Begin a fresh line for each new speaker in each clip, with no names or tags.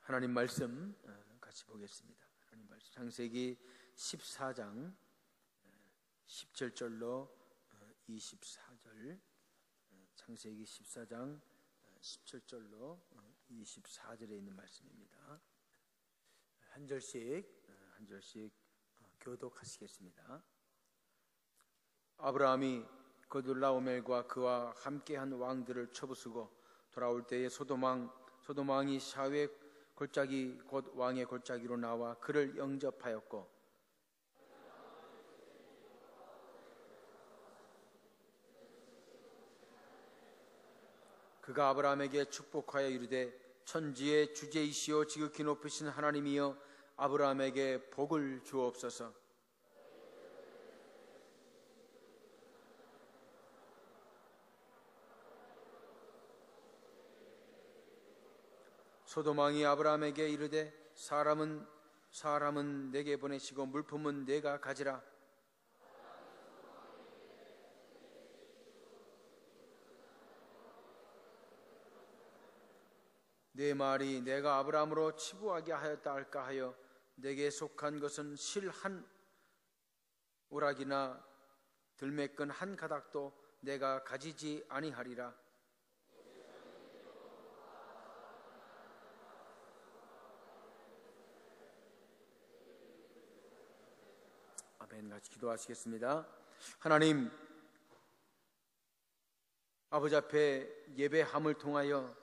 하나님 말씀 같이 보겠습니다. 하나님 말씀 창세기 14장 17절로 24절, 창세기 14장 17절로 24절에 있는 말씀입니다. 한 절씩 교독하시겠습니다. 아브라함이 그둘라오멜과 그와 함께한 왕들을 쳐부수고 돌아올 때에 소돔왕이 샤웨 골짜기 곧 왕의 골짜기로 나와 그를 영접하였고, 그가 아브라함에게 축복하여 이르되 천지의 주제이시오 지극히 높으신 하나님이여 아브라함에게 복을 주옵소서. 소돔왕이 아브라함에게 이르되 사람은 내게 보내시고 물품은 내가 가지라. 내 말이 내가 아브라함으로 치부하게 하였다 할까 하여 내게 속한 것은 실 한 오락이나 들매끈 한 가닥도 내가 가지지 아니하리라. 아멘. 같이 기도하시겠습니다. 하나님, 아버지 앞에 예배함을 통하여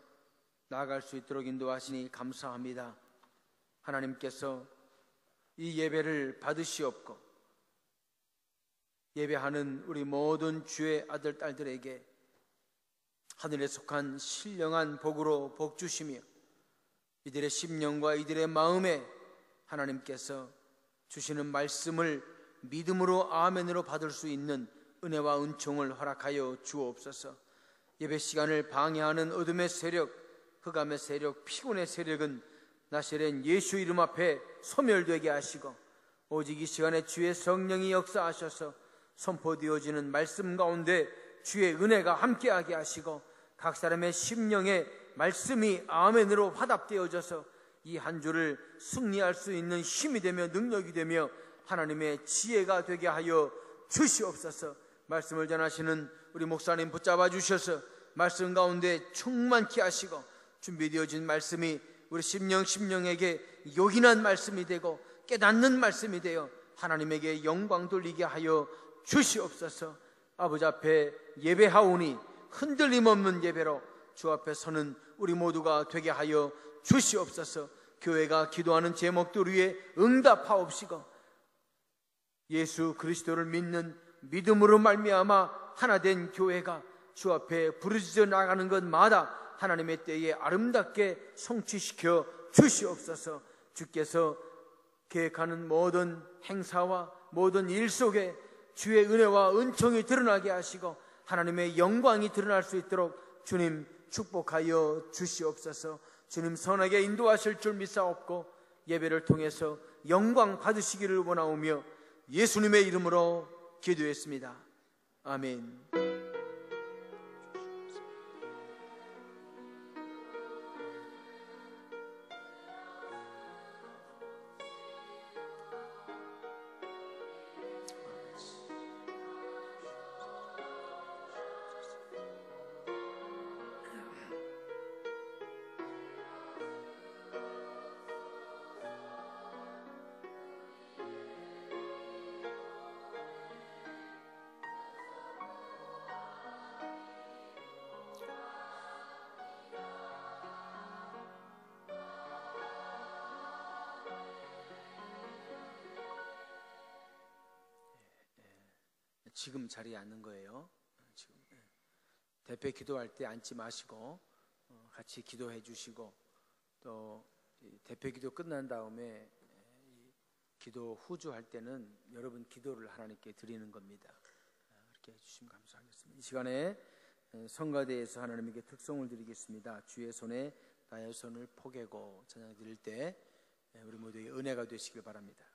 나아갈 수 있도록 인도하시니 감사합니다. 하나님께서 이 예배를 받으시옵고 예배하는 우리 모든 주의 아들 딸들에게 하늘에 속한 신령한 복으로 복 주시며 이들의 심령과 이들의 마음에 하나님께서 주시는 말씀을 믿음으로 아멘으로 받을 수 있는 은혜와 은총을 허락하여 주옵소서. 예배 시간을 방해하는 어둠의 세력, 흑암의 세력, 피곤의 세력은 나세렛 예수 이름 앞에 소멸되게 하시고 오직 이 시간에 주의 성령이 역사하셔서 선포되어지는 말씀 가운데 주의 은혜가 함께하게 하시고 각 사람의 심령에 말씀이 아멘으로 화답되어져서 이 한 주를 승리할 수 있는 힘이 되며 능력이 되며 하나님의 지혜가 되게 하여 주시옵소서. 말씀을 전하시는 우리 목사님 붙잡아 주셔서 말씀 가운데 충만케 하시고 준비되어진 말씀이 우리 심령에게 요긴한 말씀이 되고 깨닫는 말씀이 되어 하나님에게 영광 돌리게 하여 주시옵소서. 아버지 앞에 예배하오니 흔들림 없는 예배로 주 앞에 서는 우리 모두가 되게 하여 주시옵소서. 교회가 기도하는 제목들 위에 응답하옵시고 예수 그리스도를 믿는 믿음으로 말미암아 하나된 교회가 주 앞에 부르짖어 나가는 것마다 하나님의 때에 아름답게 성취시켜 주시옵소서. 주께서 계획하는 모든 행사와 모든 일 속에 주의 은혜와 은총이 드러나게 하시고 하나님의 영광이 드러날 수 있도록 주님 축복하여 주시옵소서. 주님 선하게 인도하실 줄 믿사옵고 예배를 통해서 영광 받으시기를 원하오며 예수님의 이름으로 기도했습니다. 아멘. 지금 자리에 앉는 거예요. 지금 대표 기도할 때 앉지 마시고 같이 기도해 주시고 또 대표 기도 끝난 다음에 기도 후주할 때는 여러분 기도를 하나님께 드리는 겁니다. 그렇게 해주시면 감사하겠습니다. 이 시간에 성가대에서 하나님께 특송을 드리겠습니다. 주의 손에 나의 손을 포개고 찬양 드릴 때 우리 모두에게 은혜가 되시길 바랍니다.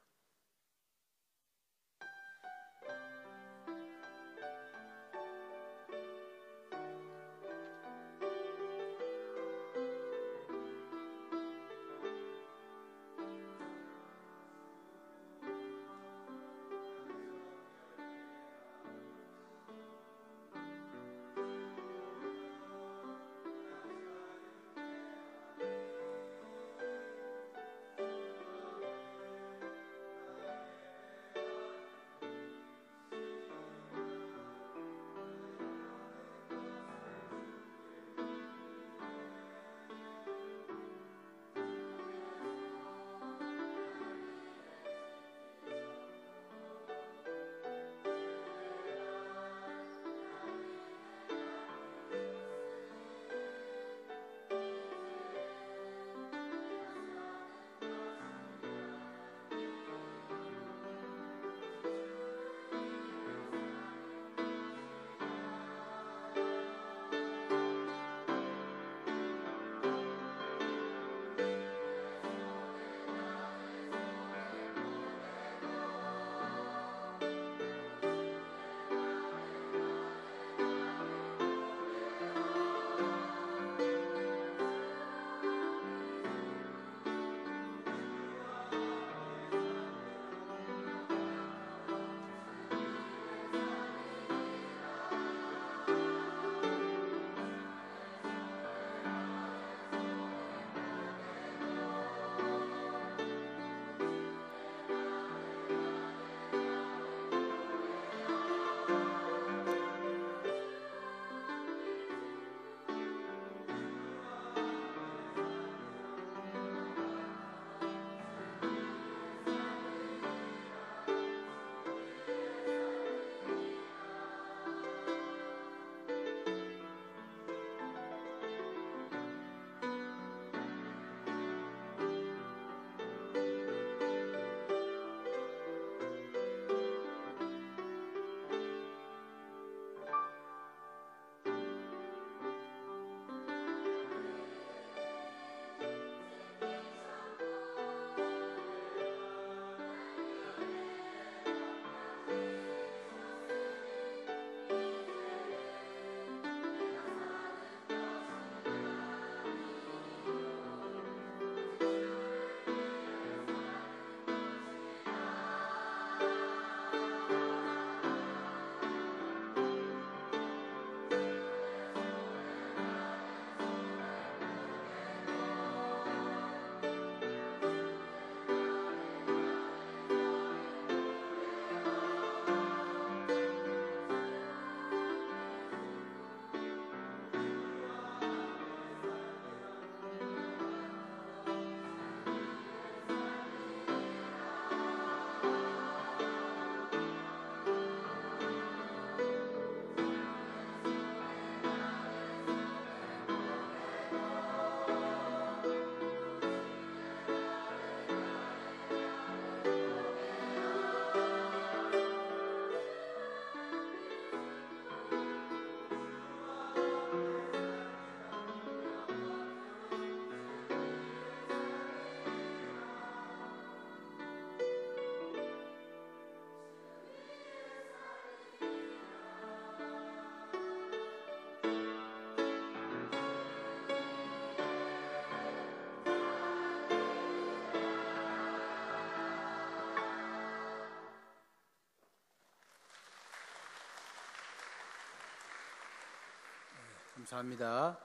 감사합니다.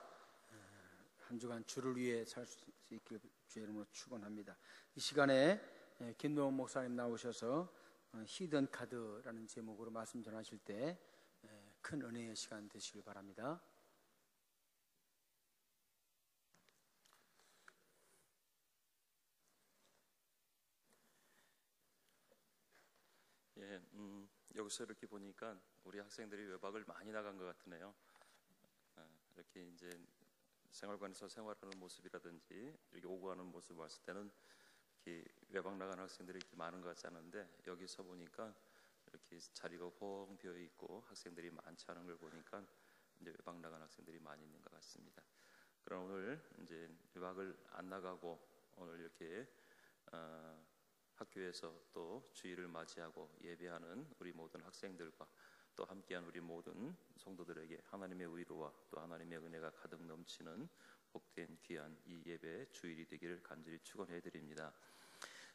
한 주간 주를 위해 살 수 있길 주의 이름으로 축원합니다. 이 시간에 김동원 목사님 나오셔서 히든 카드라는 제목으로 말씀 전하실 때 큰 은혜의 시간 되시길 바랍니다.
예, 여기서 이렇게 보니까 우리 학생들이 외박을 많이 나간 것 같으네요. 이렇게 이제 생활관에서 생활하는 모습이라든지 이렇게 오고 가는 모습을 봤을 때는 이렇게 외박 나간 학생들이 이렇게 많은 것 같지 않은데, 여기서 보니까 이렇게 자리가 뻥 비어 있고 학생들이 많지 않은 걸 보니까 이제 외박 나간 학생들이 많이 있는 것 같습니다. 그럼 오늘 이제 외박을 안 나가고 오늘 이렇게 학교에서 또 주일을 맞이하고 예배하는 우리 모든 학생들과 또 함께한 우리 모든 성도들에게 하나님의 위로와 또 하나님의 은혜가 가득 넘치는 복된 귀한 이 예배 주일이 되기를 간절히 축원해 드립니다.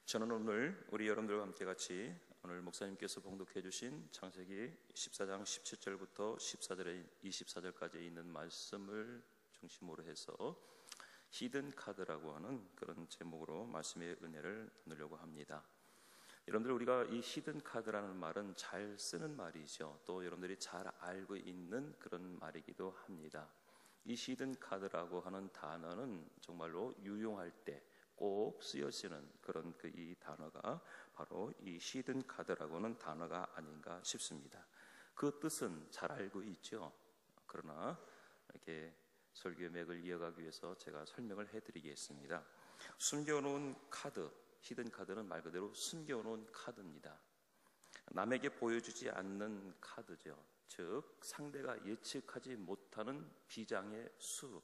저는 오늘 우리 여러분들과 함께 같이 오늘 목사님께서 봉독해 주신 창세기 14장 17절부터 14절에 24절까지 있는 말씀을 중심으로 해서 히든 카드라고 하는 그런 제목으로 말씀의 은혜를 나누려고 합니다. 여러분들, 우리가 이 히든 카드라는 말은 잘 쓰는 말이죠. 또 여러분들이 잘 알고 있는 그런 말이기도 합니다. 이 히든 카드라고 하는 단어는 정말로 유용할 때 꼭 쓰여지는 그런 이 단어가 바로 이 히든 카드라고는 단어가 아닌가 싶습니다. 그 뜻은 잘 알고 있죠. 그러나 이렇게 설교의 맥을 이어가기 위해서 제가 설명을 해드리겠습니다. 숨겨놓은 카드, 히든 카드는 말 그대로 숨겨놓은 카드입니다. 남에게 보여주지 않는 카드죠. 즉 상대가 예측하지 못하는 비장의 수,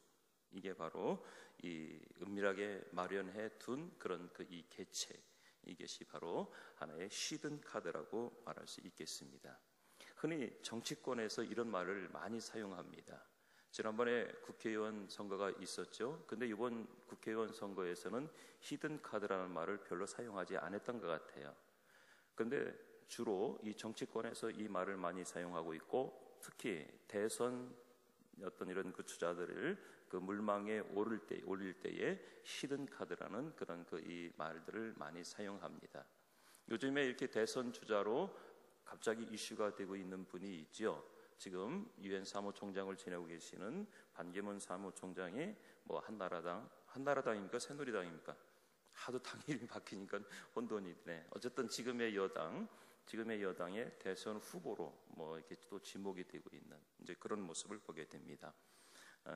이게 바로 이 은밀하게 마련해 둔 그런 이 개체, 이것이 바로 하나의 히든 카드라고 말할 수 있겠습니다. 흔히 정치권에서 이런 말을 많이 사용합니다. 지난번에 국회의원 선거가 있었죠. 근데 이번 국회의원 선거에서는 히든 카드라는 말을 별로 사용하지 않았던 것 같아요. 근데 주로 이 정치권에서 이 말을 많이 사용하고 있고, 특히 대선 어떤 이런 그 주자들을 그 물망에 올릴 때에 히든 카드라는 그런 이 말들을 많이 사용합니다. 요즘에 이렇게 대선 주자로 갑자기 이슈가 되고 있는 분이 있죠. 지금 유엔 사무총장을 지내고 계시는 반기문 사무총장이 뭐 한나라당입니까? 새누리당입니까? 하도 당 이름이 바뀌니까 혼돈이 되네. 어쨌든 지금의 여당의 대선 후보로 뭐 이렇게 또 지목이 되고 있는 이제 그런 모습을 보게 됩니다.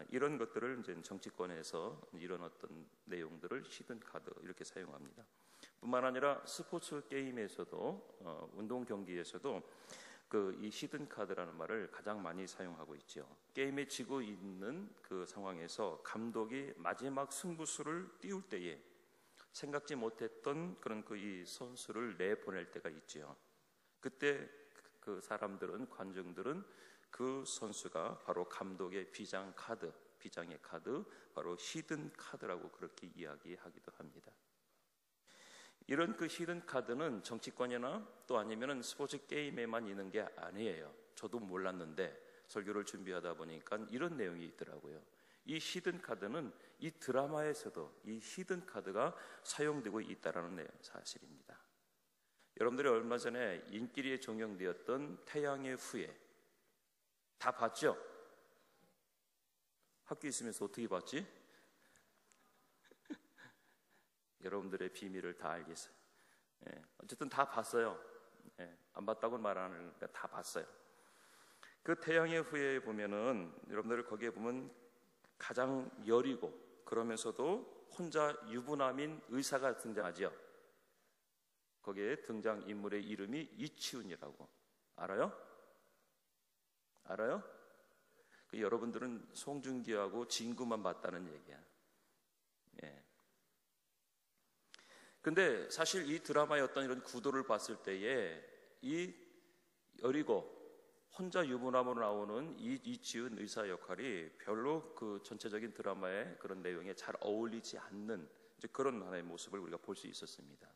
이런 것들을 이제 정치권에서 이런 어떤 내용들을 히든 카드 이렇게 사용합니다. 뿐만 아니라 스포츠 게임에서도 운동 경기에서도 이 히든 카드라는 말을 가장 많이 사용하고 있죠. 게임에 지고 있는 그 상황에서 감독이 마지막 승부수를 띄울 때에 생각지 못했던 그런 이 선수를 내보낼 때가 있죠. 그때 그 사람들은, 관중들은 그 선수가 바로 감독의 비장의 카드, 바로 히든 카드라고 그렇게 이야기하기도 합니다. 이런 히든 카드는 정치권이나 또 아니면은 스포츠 게임에만 있는 게 아니에요. 저도 몰랐는데 설교를 준비하다 보니까 이런 내용이 있더라고요. 이 히든 카드는 이 드라마에서도 이 히든 카드가 사용되고 있다는 사실입니다. 여러분들이 얼마 전에 인기리에 종영되었던 태양의 후예 다 봤죠? 학교에 있으면서 어떻게 봤지? 여러분들의 비밀을 다 알겠어요. 어쨌든 다 봤어요. 안 봤다고는 말 안 하는데 다 봤어요. 그 태양의 후예에 보면은 여러분들 거기에 보면 가장 여리고 그러면서도 혼자 유부남인 의사가 등장하죠. 거기에 등장인물의 이름이 이치훈이라고. 알아요? 여러분들은 송중기하고 진구만 봤다는 얘기야. 근데 사실 이 드라마의 어떤 이런 구도를 봤을 때에 이 여리고 혼자 유부남으로 나오는 이치훈 의사 역할이 별로 그 전체적인 드라마의 그런 내용에 잘 어울리지 않는 이제 그런 하나의 모습을 우리가 볼 수 있었습니다.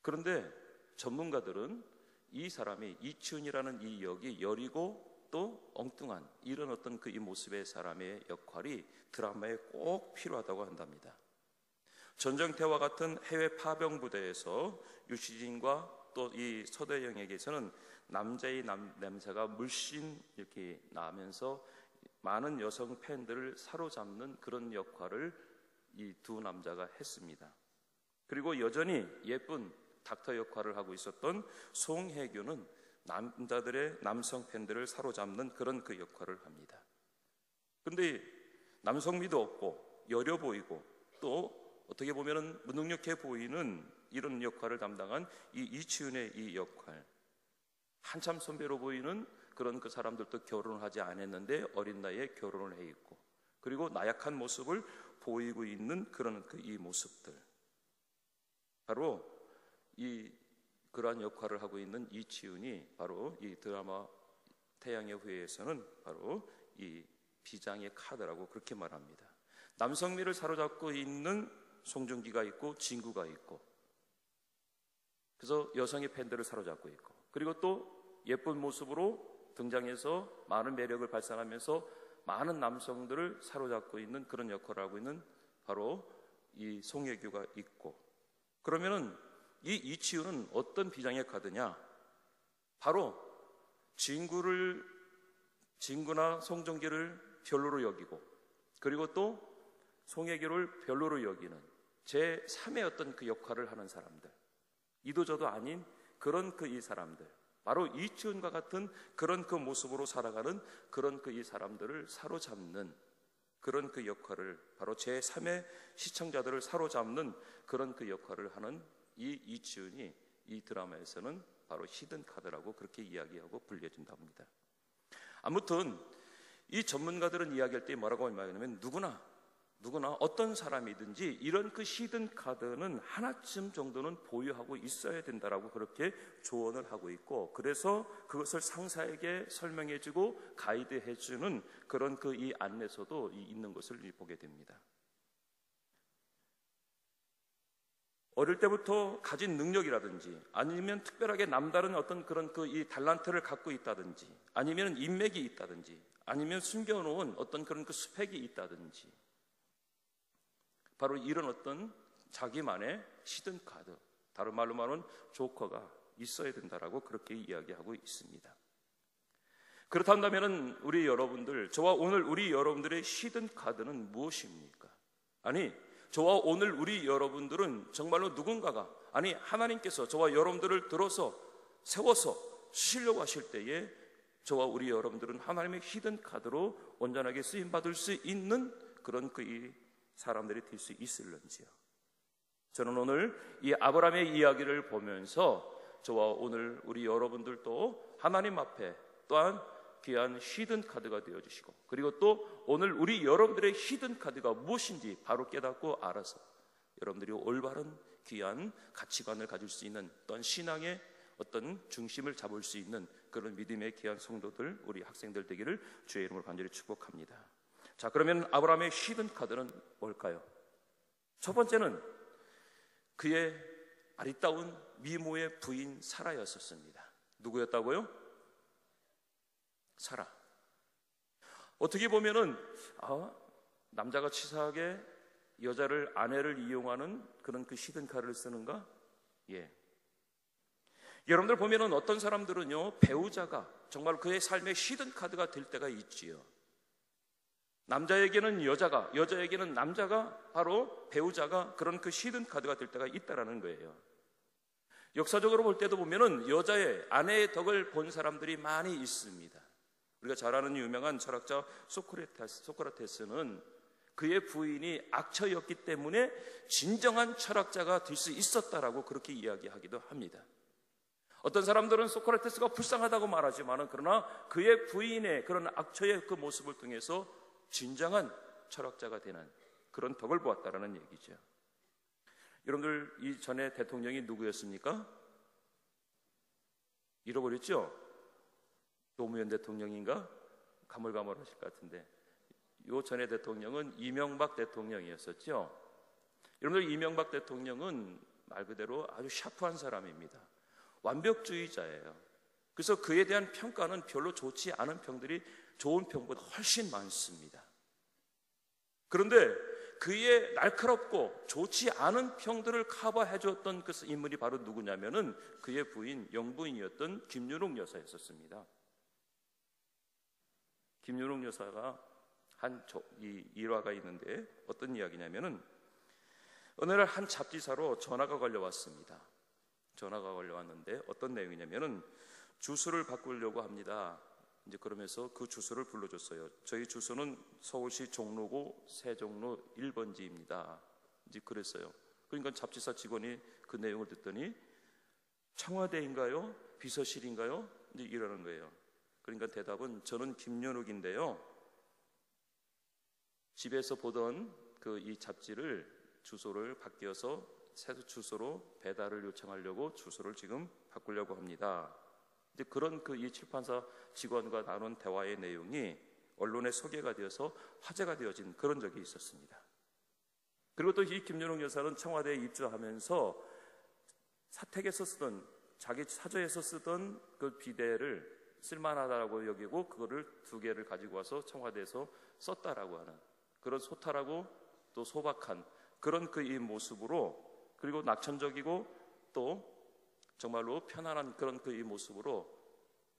그런데 전문가들은 이 사람이 이치훈이라는 이 역이 여리고 또 엉뚱한 이런 어떤 그 이 모습의 사람의 역할이 드라마에 꼭 필요하다고 한답니다. 전쟁터와 같은 해외 파병 부대에서 유시진과 또 이 서대영에게서는 남자의 냄새가 물씬 이렇게 나면서 많은 여성 팬들을 사로잡는 그런 역할을 이 두 남자가 했습니다. 그리고 여전히 예쁜 닥터 역할을 하고 있었던 송혜교는 남자들의 남성 팬들을 사로잡는 그런 그 역할을 합니다. 근데 남성미도 없고 여려 보이고 또 어떻게 보면은 무능력해 보이는 이런 역할을 담당한 이 이치윤의 이 역할, 한참 선배로 보이는 그런 그 사람들도 결혼을 하지 않았는데 어린 나이에 결혼을 해 있고, 그리고 나약한 모습을 보이고 있는 그런 그 이 모습들, 바로 이 그러한 역할을 하고 있는 이치윤이 바로 이 드라마 태양의 후예에서는 바로 이 비장의 카드라고 그렇게 말합니다. 남성미를 사로잡고 있는 송중기가 있고 진구가 있고, 그래서 여성의 팬들을 사로잡고 있고, 그리고 또 예쁜 모습으로 등장해서 많은 매력을 발산하면서 많은 남성들을 사로잡고 있는 그런 역할을 하고 있는 바로 이 송혜교가 있고, 그러면은 이 이치윤은 어떤 비장의 카드냐? 바로 진구나 송중기를 별로로 여기고, 그리고 또 송혜교를 별로로 여기는 제3의 어떤 그 역할을 하는 사람들, 이도저도 아닌 그런 그 이 사람들, 바로 이치윤과 같은 그런 그 모습으로 살아가는 그런 그 이 사람들을 사로잡는 그런 그 역할을, 바로 제3의 시청자들을 사로잡는 그런 그 역할을 하는 이 이치윤이 이 드라마에서는 바로 히든 카드라고 그렇게 이야기하고 불려진다고 합니다. 아무튼 이 전문가들은 이야기할 때 뭐라고 말하냐면 누구나 어떤 사람이든지 이런 그 히든 카드는 하나쯤 정도는 보유하고 있어야 된다라고 그렇게 조언을 하고 있고, 그래서 그것을 상사에게 설명해주고 가이드해주는 그런 그 이 안내서도 있는 것을 보게 됩니다. 어릴 때부터 가진 능력이라든지 아니면 특별하게 남다른 어떤 그런 그 이 달란트를 갖고 있다든지 아니면 인맥이 있다든지 아니면 숨겨놓은 어떤 그런 그 스펙이 있다든지, 바로 이런 어떤 자기만의 히든 카드, 다른 말로 말하면 조커가 있어야 된다라고 그렇게 이야기하고 있습니다. 그렇다면 우리 여러분들, 저와 오늘 우리 여러분들의 히든 카드는 무엇입니까? 아니, 저와 오늘 우리 여러분들은 정말로 누군가가, 아니 하나님께서 저와 여러분들을 들어서 세워서 쓰시려고 하실 때에 저와 우리 여러분들은 하나님의 히든 카드로 온전하게 쓰임받을 수 있는 그런 그 이 사람들이 될 수 있을런지요. 저는 오늘 이 아브라함의 이야기를 보면서 저와 오늘 우리 여러분들도 하나님 앞에 또한 귀한 히든 카드가 되어주시고, 그리고 또 오늘 우리 여러분들의 히든 카드가 무엇인지 바로 깨닫고 알아서 여러분들이 올바른 귀한 가치관을 가질 수 있는 또한 신앙의 어떤 중심을 잡을 수 있는 그런 믿음의 귀한 성도들, 우리 학생들 되기를 주의 이름으로 간절히 축복합니다. 자, 그러면 아브라함의 히든 카드는 뭘까요? 첫 번째는 그의 아리따운 미모의 부인 사라였었습니다. 누구였다고요? 사라. 어떻게 보면은 남자가 치사하게 여자를, 아내를 이용하는 그런 그 히든 카드를 쓰는가? 예. 여러분들 보면은 어떤 사람들은요, 배우자가 정말 그의 삶의 히든 카드가 될 때가 있지요. 남자에게는 여자가, 여자에게는 남자가, 바로 배우자가 그런 그 히든 카드가 될 때가 있다라는 거예요. 역사적으로 볼 때도 보면은 여자의, 아내의 덕을 본 사람들이 많이 있습니다. 우리가 잘 아는 유명한 철학자 소크라테스는 그의 부인이 악처였기 때문에 진정한 철학자가 될 수 있었다라고 그렇게 이야기하기도 합니다. 어떤 사람들은 소크라테스가 불쌍하다고 말하지만, 그러나 그의 부인의 그런 악처의 그 모습을 통해서 진정한 철학자가 되는 그런 덕을 보았다라는 얘기죠. 여러분들 이전에 대통령이 누구였습니까? 잃어버렸죠? 노무현 대통령인가? 가물가물하실 것 같은데, 요 전에 대통령은 이명박 대통령이었었죠. 여러분들 이명박 대통령은 말 그대로 아주 샤프한 사람입니다. 완벽주의자예요. 그래서 그에 대한 평가는 별로 좋지 않은 평들이 좋은 평보다 훨씬 많습니다. 그런데 그의 날카롭고 좋지 않은 평들을 커버해 주었던 그 인물이 바로 누구냐면은 그의 부인, 영부인이었던 김윤옥 여사였었습니다. 김윤옥 여사가 한 일화가 있는데 어떤 이야기냐면은 어느 날 한 잡지사로 전화가 걸려왔습니다. 전화가 걸려왔는데 어떤 내용이냐면은 주소를 바꾸려고 합니다. 이제 그러면서 그 주소를 불러줬어요. 저희 주소는 서울시 종로구 세종로 1번지입니다. 이제 그랬어요. 그러니까 잡지사 직원이 그 내용을 듣더니 청와대인가요? 비서실인가요? 이제 이러는 거예요. 그러니까 대답은 저는 김연욱인데요. 집에서 보던 그 이 잡지를 주소를 바뀌어서 새 주소로 배달을 요청하려고 주소를 지금 바꾸려고 합니다. 이제 그런 그 이 출판사 직원과 나눈 대화의 내용이 언론에 소개가 되어서 화제가 되어진 그런 적이 있었습니다. 그리고 또 이 김윤옥 여사는 청와대에 입주하면서 사택에서 쓰던 자기 사저에서 쓰던 그 비데를 쓸만하다고 여기고 그거를 2개를 가지고 와서 청와대에서 썼다라고 하는 그런 소탈하고 또 소박한 그런 그 이 모습으로, 그리고 낙천적이고 또 정말로 편안한 그런 그 이 모습으로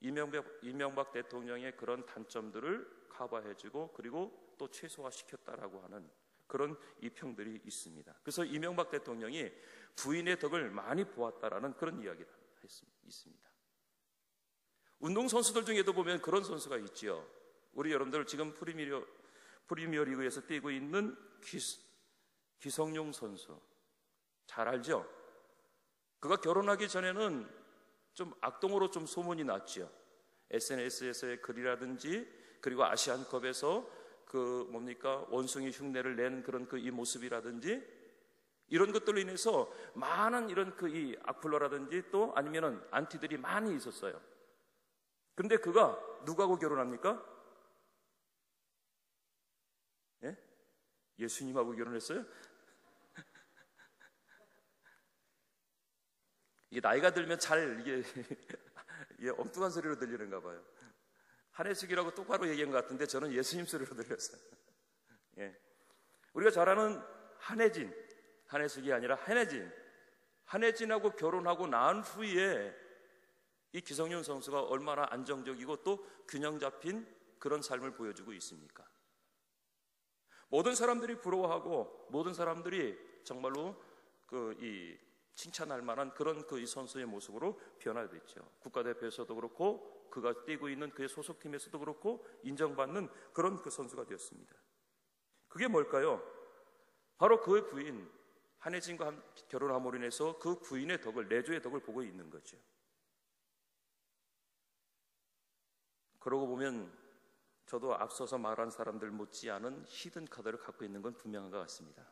이명박 대통령의 그런 단점들을 커버해주고 그리고 또 최소화시켰다라고 하는 그런 이 평들이 있습니다. 그래서 이명박 대통령이 부인의 덕을 많이 보았다라는 그런 이야기를 있습니다. 운동선수들 중에도 보면 그런 선수가 있지요. 우리 여러분들 지금 프리미어 리그에서 뛰고 있는 기성용 선수 잘 알죠? 그가 결혼하기 전에는 좀 악동으로 좀 소문이 났죠. SNS에서의 글이라든지 그리고 아시안컵에서 그 원숭이 흉내를 낸 그런 그 이 모습이라든지 이런 것들로 인해서 많은 이런 그 이 악플러라든지 또 아니면은 안티들이 많이 있었어요. 그런데 그가 누구하고 결혼합니까? 예? 예수님하고 결혼했어요? 이게 나이가 들면 잘 이게 엉뚱한 소리로 들리는가 봐요. 한혜숙이라고 똑바로 얘기한 것 같은데 저는 예수님 소리로 들렸어요. 예. 우리가 잘 아는 한혜진, 한혜숙이 아니라 한혜진하고 결혼하고 난 후에 이 기성용 선수가 얼마나 안정적이고 또 균형 잡힌 그런 삶을 보여주고 있습니까? 모든 사람들이 부러워하고 모든 사람들이 정말로 칭찬할 만한 그런 그 이 선수의 모습으로 변화됐죠. 국가대표에서도 그렇고 그가 뛰고 있는 그의 소속팀에서도 그렇고 인정받는 그런 그 선수가 되었습니다. 그게 뭘까요? 바로 그의 부인 한혜진과 결혼함으로 인해서 그 부인의 덕을, 내조의 덕을 보고 있는 거죠. 그러고 보면 저도 앞서서 말한 사람들 못지않은 히든 카드를 갖고 있는 건 분명한 것 같습니다.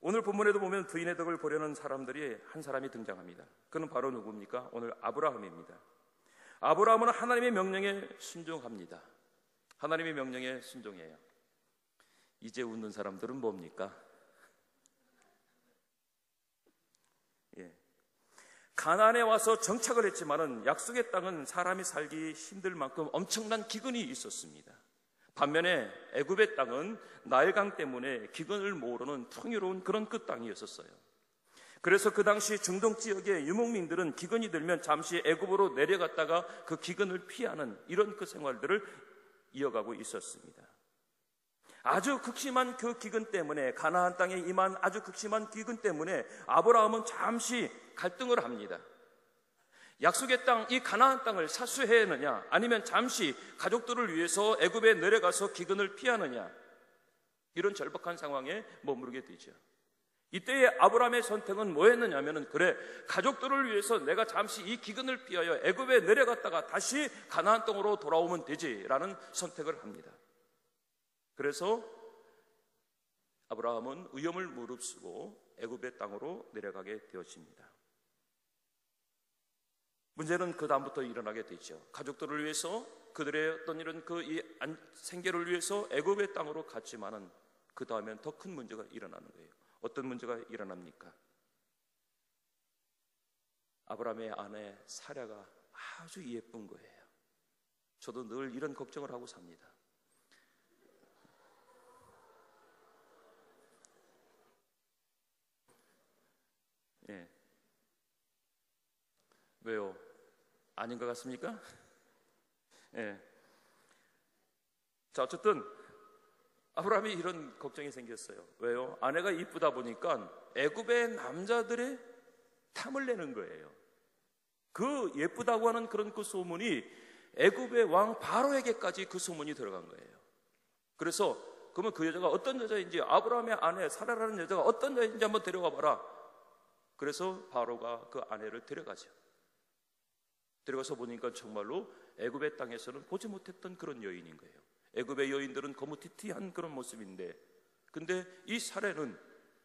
오늘 본문에도 보면 부인의 덕을 보려는 사람들이 한 사람이 등장합니다. 그는 바로 누구입니까? 오늘 아브라함입니다. 아브라함은 하나님의 명령에 순종합니다. 하나님의 명령에 순종해요. 이제 웃는 사람들은 뭡니까? 예. 가나안에 와서 정착을 했지만은 약속의 땅은 사람이 살기 힘들 만큼 엄청난 기근이 있었습니다. 반면에 애굽의 땅은 나일강 때문에 기근을 모르는 풍요로운 그런 그 땅이었었어요. 그래서 그 당시 중동 지역의 유목민들은 기근이 들면 잠시 애굽으로 내려갔다가 그 기근을 피하는 이런 그 생활들을 이어가고 있었습니다. 아주 극심한 그 기근 때문에, 가나안 땅에 임한 아주 극심한 기근 때문에 아브라함은 잠시 갈등을 합니다. 약속의 땅, 이 가나안 땅을 사수해야 하느냐, 아니면 잠시 가족들을 위해서 애굽에 내려가서 기근을 피하느냐, 이런 절박한 상황에 머무르게 되죠. 이때의 아브라함의 선택은 뭐였느냐면은, 그래, 가족들을 위해서 내가 잠시 이 기근을 피하여 애굽에 내려갔다가 다시 가나안 땅으로 돌아오면 되지라는 선택을 합니다. 그래서 아브라함은 위험을 무릅쓰고 애굽의 땅으로 내려가게 되어집니다. 문제는 그 다음부터 일어나게 되죠. 가족들을 위해서, 그들의 어떤 이런 생계를 위해서 애굽의 땅으로 갔지만은 그 다음엔 더 큰 문제가 일어나는 거예요. 어떤 문제가 일어납니까? 아브라함의 아내 사라가 아주 예쁜 거예요. 저도 늘 이런 걱정을 하고 삽니다. 예. 왜요? 아닌 것 같습니까? 예. 자, 어쨌든 아브라함이 이런 걱정이 생겼어요. 왜요? 아내가 이쁘다 보니까 애굽의 남자들의 탐을 내는 거예요. 그 예쁘다고 하는 그런 그 소문이 애굽의 왕 바로에게까지 그 소문이 들어간 거예요. 그래서 그러면 그 여자가 어떤 여자인지, 아브라함의 아내 사라라는 여자가 어떤 여자인지 한번 데려가 봐라. 그래서 바로가 그 아내를 데려가죠. 데려가서 보니까 정말로 애굽의 땅에서는 보지 못했던 그런 여인인 거예요. 애굽의 여인들은 거무튀튀한 그런 모습인데, 근데 이 사례는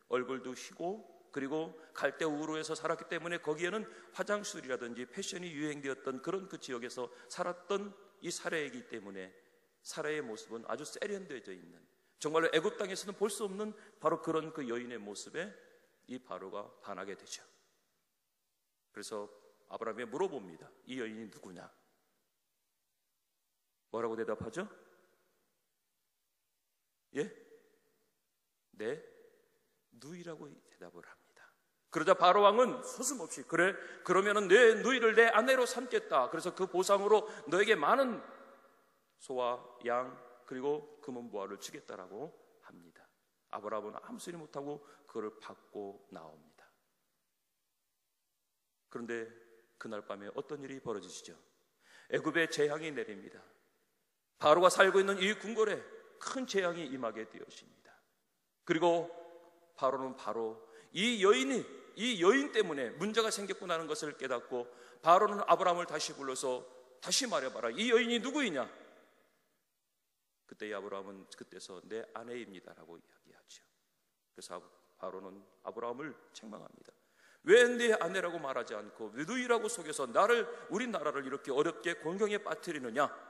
얼굴도 희고, 그리고 갈대 우르에서 살았기 때문에 거기에는 화장술이라든지 패션이 유행되었던 그런 그 지역에서 살았던 이 사례이기 때문에 사례의 모습은 아주 세련되어져 있는, 정말로 애굽 땅에서는 볼 수 없는 바로 그런 그 여인의 모습에 이 바로가 반하게 되죠. 그래서 아브라함이 물어봅니다. 이 여인이 누구냐? 뭐라고 대답하죠? 예? 내 누이라고 대답을 합니다. 그러자 바로 왕은 서슴없이, 그래, 그러면은 내 누이를 내 아내로 삼겠다. 그래서 그 보상으로 너에게 많은 소와 양 그리고 금은보화를 주겠다라고 합니다. 아브라함은 아무 소리 못하고 그걸 받고 나옵니다. 그런데 그날 밤에 어떤 일이 벌어지시죠? 애굽에 재앙이 내립니다. 바로가 살고 있는 이 궁궐에 큰 재앙이 임하게 되었습니다. 그리고 바로는 바로 이 여인 때문에 문제가 생겼구나 하는 것을 깨닫고, 바로는 아브라함을 다시 불러서 다시 말해봐라. 이 여인이 누구이냐? 그때 아브라함은 그때서 내 아내입니다라고 이야기하죠. 그래서 바로는 아브라함을 책망합니다. 왜 내 아내라고 말하지 않고 왜 누이라고 속여서 우리 나라를 이렇게 어렵게 곤경에 빠뜨리느냐?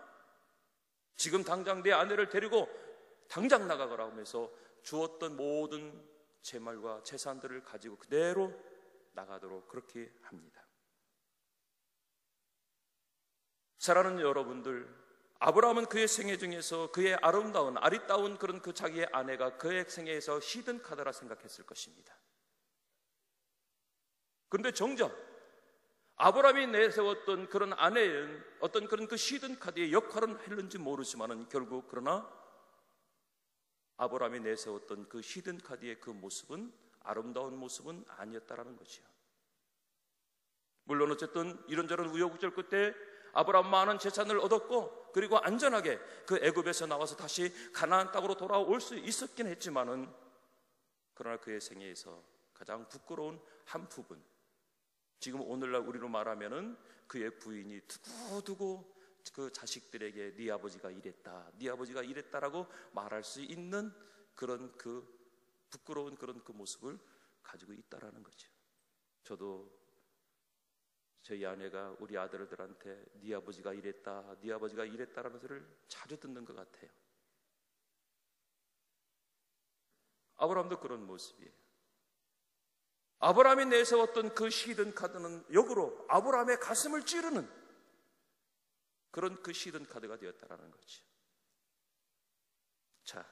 지금 당장 내 아내를 데리고 당장 나가거라 하면서 주었던 모든 재물과 재산들을 가지고 그대로 나가도록 그렇게 합니다. 사랑하는 여러분들, 아브라함은 그의 생애 중에서 그의 아리따운 그런 그 자기의 아내가 그의 생애에서 히든 카드라 생각했을 것입니다. 그런데 정작 아브라함이 내세웠던 그런 아내는 어떤 그런 그 히든 카드의 역할은 했는지 모르지만은 결국 그러나 아브라함이 내세웠던 그 히든 카드의 그 모습은 아름다운 모습은 아니었다라는 거죠. 물론 어쨌든 이런저런 우여곡절 끝에 아브라함 많은 재산을 얻었고, 그리고 안전하게 그 애굽에서 나와서 다시 가나안 땅으로 돌아올 수 있었긴 했지만은, 그러나 그의 생애에서 가장 부끄러운 한 부분, 지금 오늘날 우리로 말하면은 그의 부인이 두고두고 그 자식들에게 네 아버지가 이랬다라고 말할 수 있는 그런 그 부끄러운 그런 그 모습을 가지고 있다라는 거죠. 저도 저희 아내가 우리 아들들한테 네 아버지가 이랬다라는 소리를 자주 듣는 것 같아요. 아브라함도 그런 모습이에요. 아브라함이 내세웠던 그 히든 카드는 역으로 아브라함의 가슴을 찌르는 그런 그 히든 카드가 되었다라는 거죠. 자,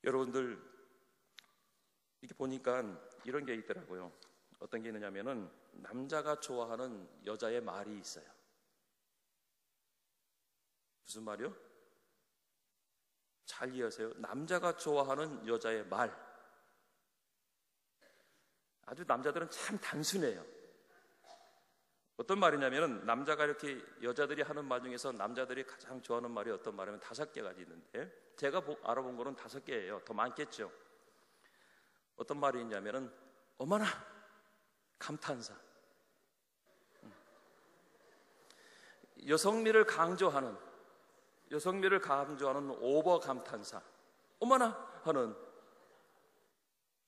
여러분들 이렇게 보니까 이런 게 있더라고요. 어떤 게 있느냐면은 남자가 좋아하는 여자의 말이 있어요. 무슨 말이요? 잘 이해하세요. 남자가 좋아하는 여자의 말. 아주 남자들은 참 단순해요. 어떤 말이냐면은 남자가 이렇게 여자들이 하는 말 중에서 남자들이 가장 좋아하는 말이 어떤 말이냐면 5개가 있는데, 제가 알아본 거는 5개예요. 더 많겠죠. 어떤 말이 있냐면은 어머나 감탄사. 여성미를 강조하는 오버 감탄사. 어머나 하는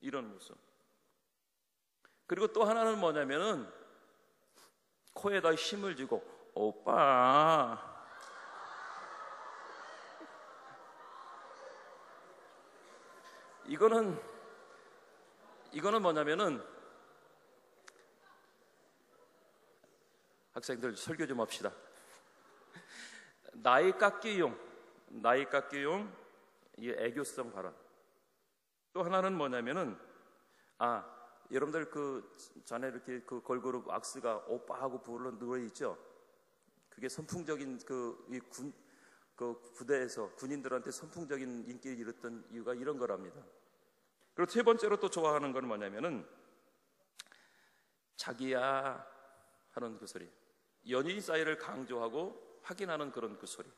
이런 모습. 그리고 또 하나는 뭐냐면은 코에다 힘을 주고 오빠. 이거는 뭐냐면은 학생들 설교 좀 합시다. 나이 깎기용 이 애교성 발언. 또 하나는 뭐냐면은 여러분들 그 전에 이렇게 그 걸그룹 왁스가 오빠하고 부르는 노래 있죠? 그게 선풍적인 그 부대에서 군인들한테 선풍적인 인기를 잃었던 이유가 이런 거랍니다. 그리고 세 번째로 또 좋아하는 건 뭐냐면은 자기야 하는 그 소리. 연인 사이를 강조하고 확인하는 그런 그 소리.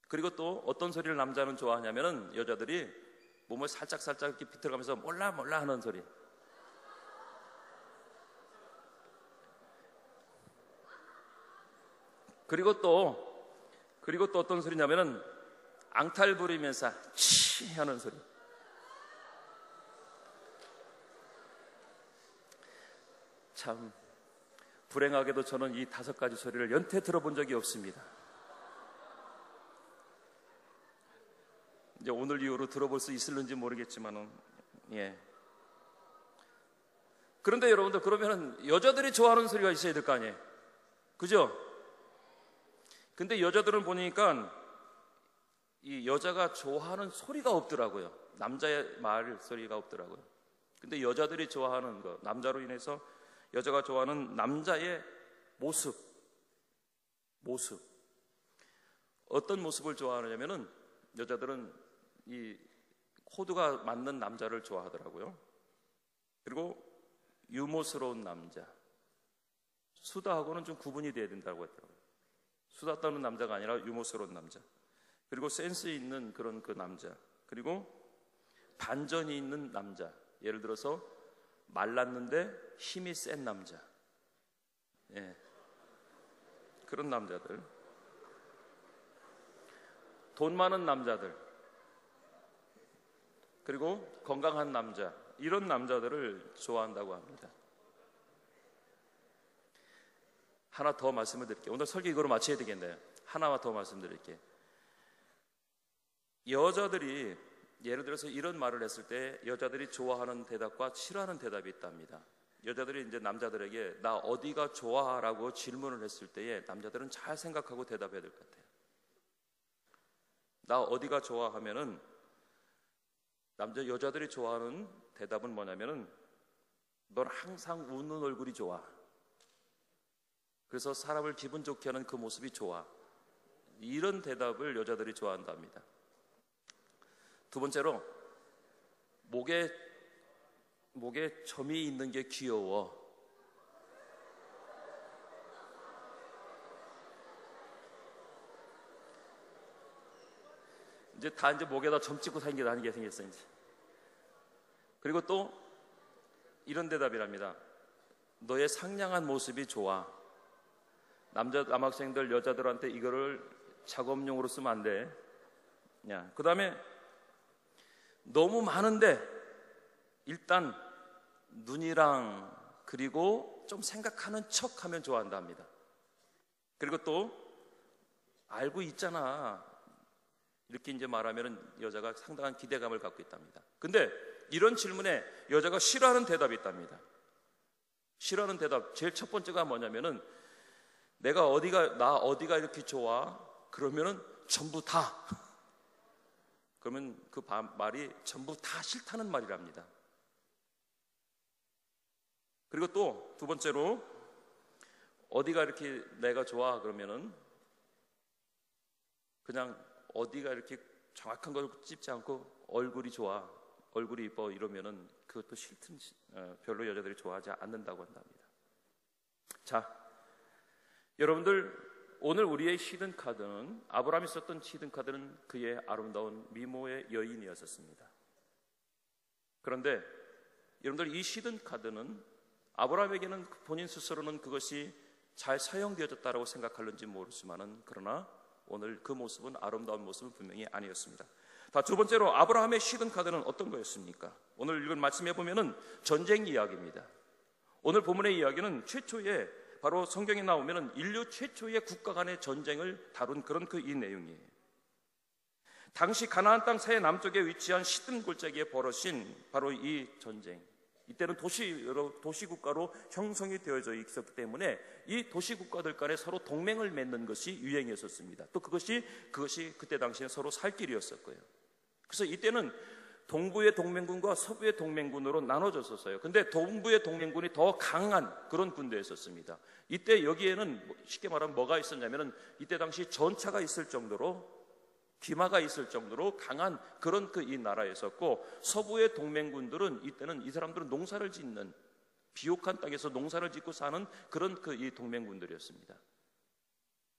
그리고 또 어떤 소리를 남자는 좋아하냐면은 여자들이 몸을 살짝 이렇게 비틀어가면서 몰라 하는 소리. 그리고 또 어떤 소리냐면은 앙탈 부리면서 치 하는 소리. 참 불행하게도 저는 이 5가지 소리를 연태 들어본 적이 없습니다. 이제 오늘 이후로 들어볼 수 있을는지 모르겠지만은 그런데 여러분들, 그러면은 여자들이 좋아하는 소리가 있어야 될 거 아니에요, 그죠? 근데 여자들은 보니까 이 여자가 좋아하는 소리가 없더라고요. 남자의 말 소리가 없더라고요. 근데 여자들이 좋아하는 거, 남자로 인해서 여자가 좋아하는 남자의 모습. 어떤 모습을 좋아하느냐면은 여자들은 이 코드가 맞는 남자를 좋아하더라고요. 그리고 유머스러운 남자. 수다하고는 좀 구분이 돼야 된다고 했더라고요. 수다 떠는 남자가 아니라 유머스러운 남자. 그리고 센스 있는 그런 그 남자. 그리고 반전이 있는 남자. 예를 들어서 말랐는데 힘이 센 남자. 그런 남자들. 돈 많은 남자들. 그리고 건강한 남자. 이런 남자들을 좋아한다고 합니다. 하나 더 말씀을 드릴게요. 오늘 설교 이거로 마쳐야 되겠네요. 하나만 더 말씀드릴게요. 여자들이 예를 들어서 이런 말을 했을 때 여자들이 좋아하는 대답과 싫어하는 대답이 있답니다. 여자들이 이제 남자들에게 나 어디가 좋아? 라고 질문을 했을 때에 남자들은 잘 생각하고 대답해야 될 것 같아요. 나 어디가 좋아? 하면은 여자들이 좋아하는 대답은 뭐냐면은 넌 항상 웃는 얼굴이 좋아. 그래서 사람을 기분 좋게 하는 그 모습이 좋아. 이런 대답을 여자들이 좋아한답니다. 두 번째로 목에 점이 있는 게 귀여워. 이제 목에다 점 찍고 다니는 게 생겼어 이제. 그리고 또 이런 대답이랍니다. 너의 상냥한 모습이 좋아. 남학생들 여자들한테 이거를 작업용으로 쓰면 안 돼. 그 다음에 너무 많은데 일단 눈이랑 그리고 좀 생각하는 척하면 좋아한답니다. 그리고 또 알고 있잖아 이렇게 이제 말하면 여자가 상당한 기대감을 갖고 있답니다. 근데 이런 질문에 여자가 싫어하는 대답이 있답니다. 싫어하는 대답 제일 첫 번째가 뭐냐면은 나 어디가 이렇게 좋아? 그러면은 전부 다. 그러면 그 말이 전부 다 싫다는 말이랍니다. 그리고 또 두 번째로 어디가 이렇게 내가 좋아? 그러면은 그냥 어디가 이렇게 정확한 걸 찝지 않고 얼굴이 좋아, 얼굴이 이뻐 이러면은 그것도 싫든 별로 여자들이 좋아하지 않는다고 한답니다. 자, 여러분들 오늘 우리의 히든 카드는 아브라함이 썼던 히든 카드는 그의 아름다운 미모의 여인이었습니다. 그런데 여러분들 이 히든 카드는 아브라함에게는 본인 스스로는 그것이 잘 사용되어졌다고 생각하는지 모르지만은 그러나 오늘 그 모습은 아름다운 모습은 분명히 아니었습니다. 두 번째로 아브라함의 히든 카드는 어떤 거였습니까? 오늘 읽은 말씀에 보면은 전쟁 이야기입니다. 오늘 본문의 이야기는 최초의 바로 성경에 나오면은 인류 최초의 국가 간의 전쟁을 다룬 그런 이 내용이에요. 당시 가나안 땅 서해 남쪽에 위치한 시든 골짜기에 벌어진 바로 이 전쟁. 이때는 여러 도시국가로 형성이 되어져 있었기 때문에 이 도시국가들 간에 서로 동맹을 맺는 것이 유행이었었습니다. 또 그것이 그때 당시에 서로 살 길이었을 거예요. 그래서 이때는 동부의 동맹군과 서부의 동맹군으로 나눠졌었어요. 근데 동부의 동맹군이 더 강한 그런 군대였었습니다. 이때 여기에는 쉽게 말하면 뭐가 있었냐면은 이때 당시 전차가 있을 정도로, 기마가 있을 정도로 강한 그런 이 나라였었고, 서부의 동맹군들은 이때는 이 사람들은 농사를 짓는, 비옥한 땅에서 농사를 짓고 사는 그런 이 동맹군들이었습니다.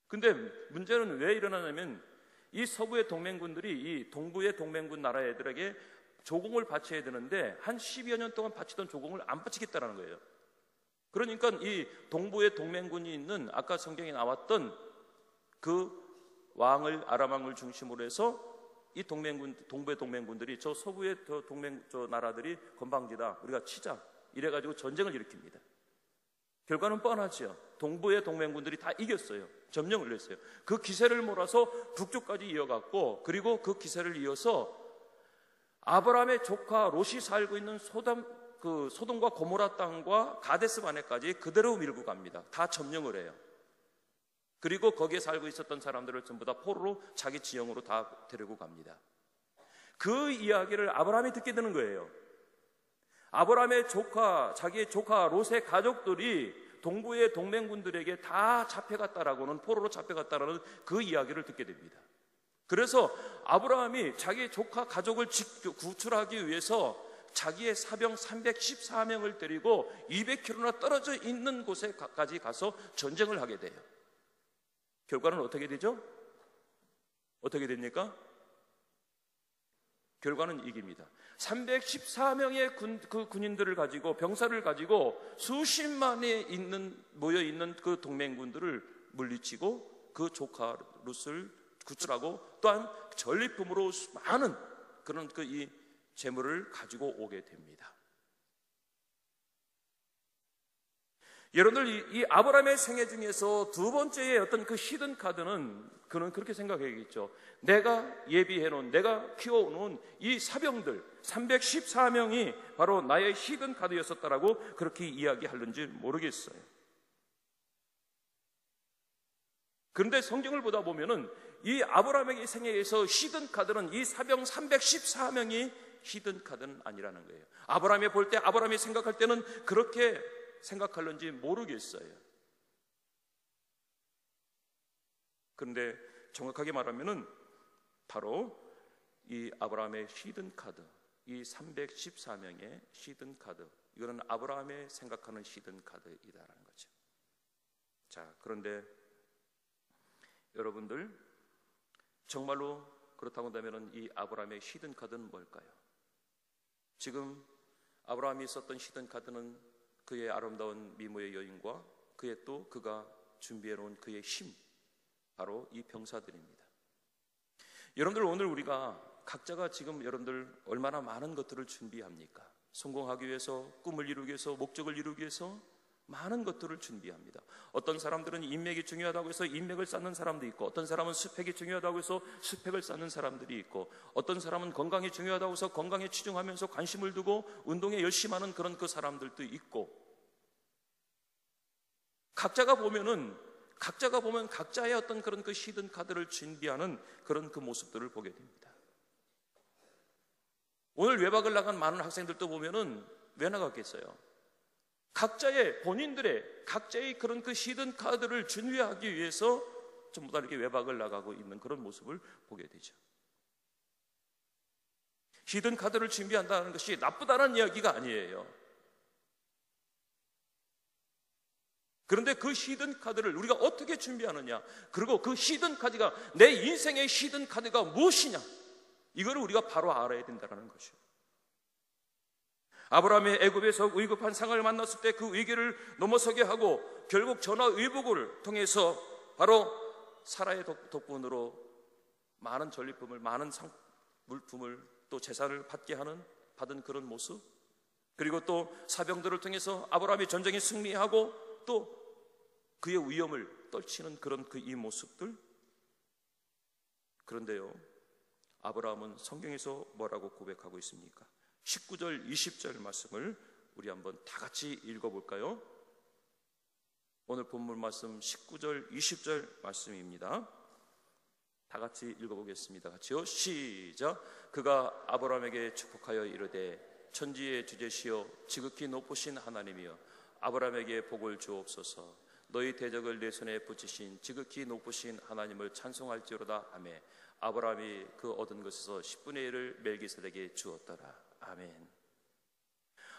근데 문제는 왜 일어나냐면 이 서부의 동맹군들이 이 동부의 동맹군 나라 애들에게 조공을 바쳐야 되는데 한 10여 년 동안 바치던 조공을 안 바치겠다라는 거예요. 그러니까 이 동부의 동맹군이 있는 아까 성경에 나왔던 그 아람 왕을 중심으로 해서 이 동부의 동맹군들이 저 서부의 저 나라들이 건방지다, 우리가 치자, 이래가지고 전쟁을 일으킵니다. 결과는 뻔하죠. 동부의 동맹군들이 다 이겼어요. 점령을 했어요. 그 기세를 몰아서 북쪽까지 이어갔고, 그리고 그 기세를 이어서 아브라함의 조카 롯이 살고 있는 소돔과 고모라 땅과 가데스 바네까지 그대로 밀고 갑니다. 다 점령을 해요. 그리고 거기에 살고 있었던 사람들을 전부 다 포로로 자기 지형으로 다 데리고 갑니다. 그 이야기를 아브라함이 듣게 되는 거예요. 아브라함의 자기의 조카 롯의 가족들이 동부의 동맹군들에게 다 잡혀갔다라고는, 포로로 잡혀갔다라는 그 이야기를 듣게 됩니다. 그래서 아브라함이 자기의 조카 가족을 구출하기 위해서 자기의 사병 314명을 데리고 200km나 떨어져 있는 곳에까지 가서 전쟁을 하게 돼요. 결과는 어떻게 되죠? 어떻게 됩니까? 결과는 이깁니다. 314명의 군인들을 가지고, 병사를 가지고 수십만에 모여 있는 그 동맹군들을 물리치고 그 조카 롯을 구출하고, 또한 전리품으로 많은 그런 이 재물을 가지고 오게 됩니다. 여러분들, 이 아브라함의 생애 중에서 두 번째의 어떤 그 히든 카드는, 그는 그렇게 생각해야겠죠. 내가 예비해놓은, 내가 키워놓은 이 사병들 314명이 바로 나의 히든 카드였었다라고 그렇게 이야기하는지 모르겠어요. 그런데 성경을 보다 보면은 이 아브라함의 생애에서 히든 카드는 이 사병 314명이 히든 카드는 아니라는 거예요. 아브라함이 볼 때, 아브라함이 생각할 때는 그렇게 생각할는지 모르겠어요. 그런데 정확하게 말하면은 바로 이 아브라함의 히든 카드, 이 314명의 히든 카드, 이거는 아브라함의 생각하는 히든 카드이다라는 거죠. 자, 그런데 여러분들, 정말로 그렇다고 한다면 이 아브라함의 히든 카드는 뭘까요? 지금 아브라함이 썼던 히든 카드는 그의 아름다운 미모의 여인과 그가 준비해 놓은 그의 힘, 바로 이 병사들입니다. 여러분들, 오늘 우리가 각자가 지금 여러분들 얼마나 많은 것들을 준비합니까? 성공하기 위해서, 꿈을 이루기 위해서, 목적을 이루기 위해서 많은 것들을 준비합니다. 어떤 사람들은 인맥이 중요하다고 해서 인맥을 쌓는 사람도 있고, 어떤 사람은 스펙이 중요하다고 해서 스펙을 쌓는 사람들이 있고, 어떤 사람은 건강이 중요하다고 해서 건강에 치중하면서 관심을 두고 운동에 열심히 하는 그런 그 사람들도 있고, 각자가 보면 각자의 어떤 그런 그 히든 카드를 준비하는 그런 그 모습들을 보게 됩니다. 오늘 외박을 나간 많은 학생들도 보면은 왜 나갔겠어요? 본인들의 각자의 그런 그 히든 카드를 준비하기 위해서 전부 다 이렇게 외박을 나가고 있는 그런 모습을 보게 되죠. 히든 카드를 준비한다는 것이 나쁘다는 이야기가 아니에요. 그런데 그 히든 카드를 우리가 어떻게 준비하느냐, 그리고 그 히든 카드가, 내 인생의 히든 카드가 무엇이냐, 이거를 우리가 바로 알아야 된다는 것이죠. 아브라함이 애굽에서 위급한 상황을 만났을 때 그 위기를 넘어서게 하고, 결국 전화위복을 통해서 바로 사라의 덕분으로 많은 전리품을, 많은 물품을, 또 재산을 받은 그런 모습, 그리고 또 사병들을 통해서 아브라함이 전쟁에 승리하고 또 그의 위험을 떨치는 그런 이 모습들. 그런데요, 아브라함은 성경에서 뭐라고 고백하고 있습니까? 19절 20절 말씀을 우리 한번 다 같이 읽어볼까요? 오늘 본문 말씀 19절, 20절 말씀입니다. 다 같이 읽어보겠습니다. 같이요. 시작. 그가 아브라함에게 축복하여 이르되 천지의 주제시여 지극히 높으신 하나님이여 아브라함에게 복을 주옵소서. 너희 대적을 내 손에 붙이신 지극히 높으신 하나님을 찬송할지로다. 아멘. 아브라함이 그 얻은 것에서 10분의 1을 멜기세덱에게 주었더라. 아멘.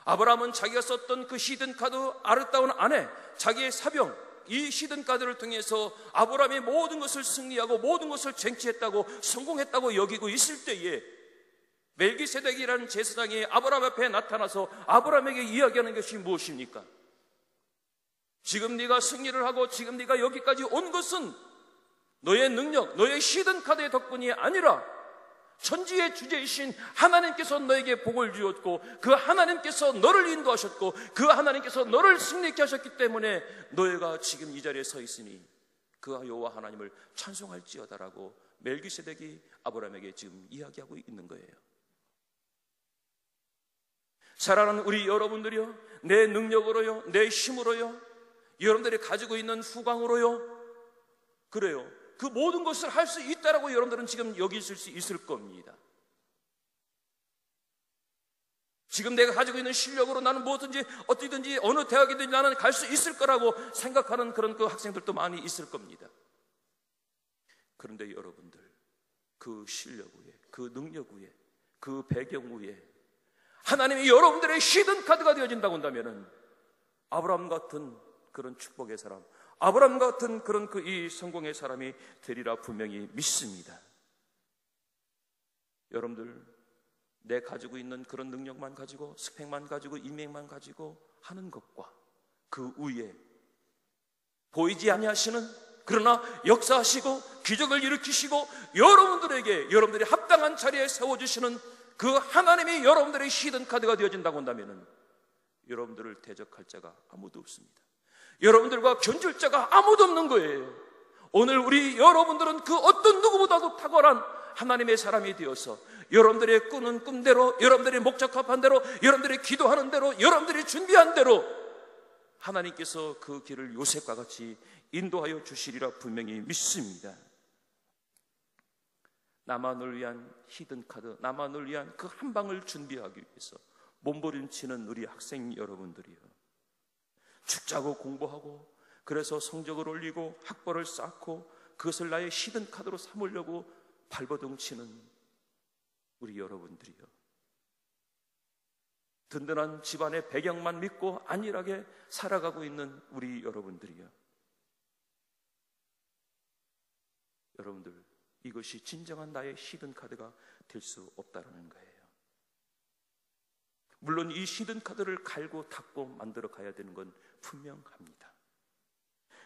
아브라함은 자기가 썼던 그 시든카드 아름다운 아내, 자기의 사병, 이 시든카드를 통해서 아브라함이 모든 것을 승리하고 모든 것을 쟁취했다고 성공했다고 여기고 있을 때에 멜기세덱이라는 제사장이 아브라함 앞에 나타나서 아브라함에게 이야기하는 것이 무엇입니까? 지금 네가 승리를 하고 지금 네가 여기까지 온 것은 너의 능력, 너의 시든카드의 덕분이 아니라 천지의 주제이신 하나님께서 너에게 복을 주었고 그 하나님께서 너를 인도하셨고 그 하나님께서 너를 승리케 하셨기 때문에 너희가 지금 이 자리에 서 있으니 그 여호와 하나님을 찬송할지어다라고 멜기세덱이 아브라함에게 지금 이야기하고 있는 거예요. 사랑하는 우리 여러분들이요, 내 능력으로요, 내 힘으로요, 여러분들이 가지고 있는 후광으로요, 그래요, 그 모든 것을 할 수 있다라고 여러분들은 지금 여기 있을 수 있을 겁니다. 지금 내가 가지고 있는 실력으로 나는 무엇든지 어디든지 어느 대학이든지 나는 갈 수 있을 거라고 생각하는 그런 그 학생들도 많이 있을 겁니다. 그런데 여러분들, 그 실력 위에, 그 능력 위에, 그 배경 위에 하나님이 여러분들의 시든카드가 되어진다고 한다면은 아브라함 같은 그런 축복의 사람, 아브라함 같은 그런 이 성공의 사람이 되리라 분명히 믿습니다. 여러분들, 내 가지고 있는 그런 능력만 가지고 스펙만 가지고 인맥만 가지고 하는 것과 그 위에 보이지 아니하시는 그러나 역사하시고 기적을 일으키시고 여러분들에게 여러분들이 합당한 자리에 세워주시는 그 하나님이 여러분들의 시든카드가 되어진다고 한다면 여러분들을 대적할 자가 아무도 없습니다. 여러분들과 견줄 자가 아무도 없는 거예요. 오늘 우리 여러분들은 그 어떤 누구보다도 탁월한 하나님의 사람이 되어서 여러분들의 꾸는 꿈대로, 여러분들이 목적합한 대로, 여러분들이 기도하는 대로, 여러분들이 준비한 대로 하나님께서 그 길을 요셉과 같이 인도하여 주시리라 분명히 믿습니다. 나만을 위한 히든카드, 나만을 위한 그 한 방을 준비하기 위해서 몸부림치는 우리 학생 여러분들이요, 죽자고 공부하고 그래서 성적을 올리고 학벌을 쌓고 그것을 나의 히든카드로 삼으려고 발버둥치는 우리 여러분들이요, 든든한 집안의 배경만 믿고 안일하게 살아가고 있는 우리 여러분들이요, 여러분들, 이것이 진정한 나의 히든카드가 될 수 없다는 거예요. 물론 이 히든카드를 갈고 닦고 만들어 가야 되는 건 분명합니다.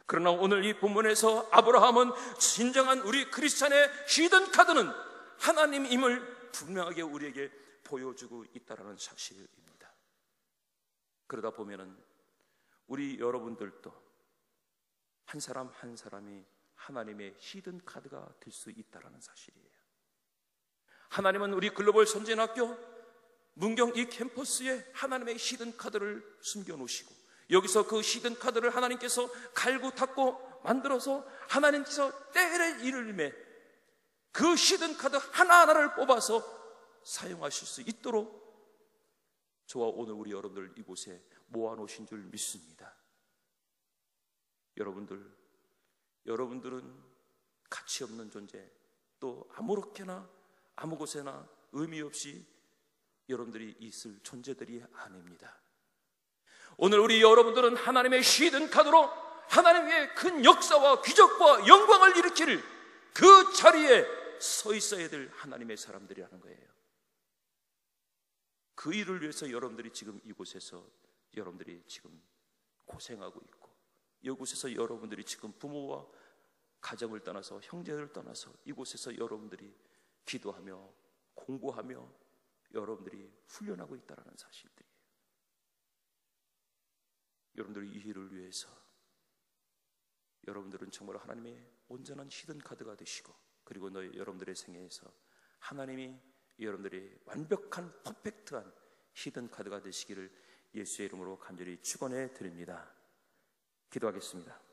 그러나 오늘 이 본문에서 아브라함은 진정한 우리 크리스찬의 히든카드는 하나님임을 분명하게 우리에게 보여주고 있다는 사실입니다. 그러다 보면은 우리 여러분들도 한 사람 한 사람이 하나님의 히든카드가 될 수 있다는 사실이에요. 하나님은 우리 글로벌 선진학교 문경 이 캠퍼스에 하나님의 히든카드를 숨겨놓으시고 여기서 그 히든카드를 하나님께서 갈고 닦고 만들어서 하나님께서 때를 이름에 그 히든카드 하나하나를 뽑아서 사용하실 수 있도록 저와 오늘 우리 여러분들 이곳에 모아놓으신 줄 믿습니다. 여러분들은 가치 없는 존재, 또 아무렇게나 아무 곳에나 의미 없이 여러분들이 있을 존재들이 아닙니다. 오늘 우리 여러분들은 하나님의 히든카드로 하나님의 큰 역사와 기적과 영광을 일으킬 그 자리에 서 있어야 될 하나님의 사람들이라는 거예요. 그 일을 위해서 여러분들이 지금 이곳에서 여러분들이 지금 고생하고 있고, 이곳에서 여러분들이 지금 부모와 가정을 떠나서 형제를 떠나서 이곳에서 여러분들이 기도하며 공부하며 여러분들이 훈련하고 있다는 사실들이에요. 여러분들이 이 일을 위해서 여러분들은 정말 하나님의 온전한 히든카드가 되시고, 그리고 여러분들의 생애에서 하나님이 여러분들의 완벽한 퍼펙트한 히든카드가 되시기를 예수의 이름으로 간절히 축원해 드립니다. 기도하겠습니다.